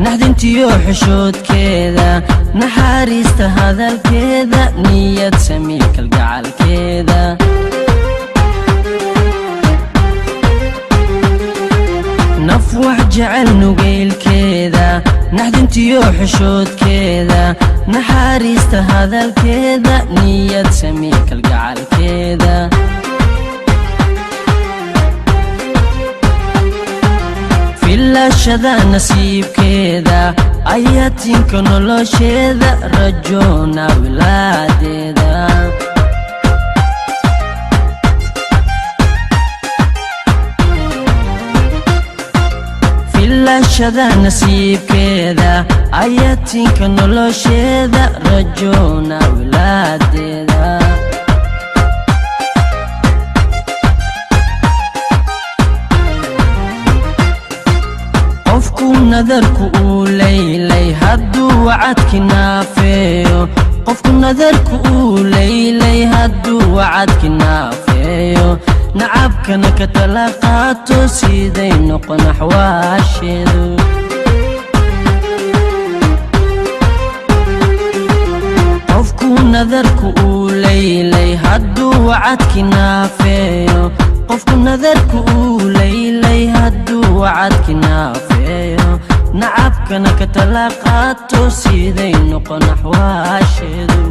naxdintiyo xishoodkeeda naxariista hadalkeeda niyad samii kalgacalkeeda naf wax jecel nugeylkeeda naxdintiyo xishoodkeeda naxariista hadalkeeda niyad samii kalgacalkeeda filashada nasiibkeeda ayaatinka nolosheeda rajoona wilaadeeda filashada nasiibkeeda ayaatinka nolosheeda rajoona wilaadeeda qofku nadarku uu leylay hadduu wacadki naafeeyo qofku nadarku uu leylay hadduu wacadki naafeeyo nacabkana ka tala qaato siday noqon axwaasheedu qofku nadarku uu leylay hadduu wacadki naafeeyo qofku nadarku uu leylay hadduu wacadki naafeeyo nacabkana ka tala qaato siday noqon axwaasheedu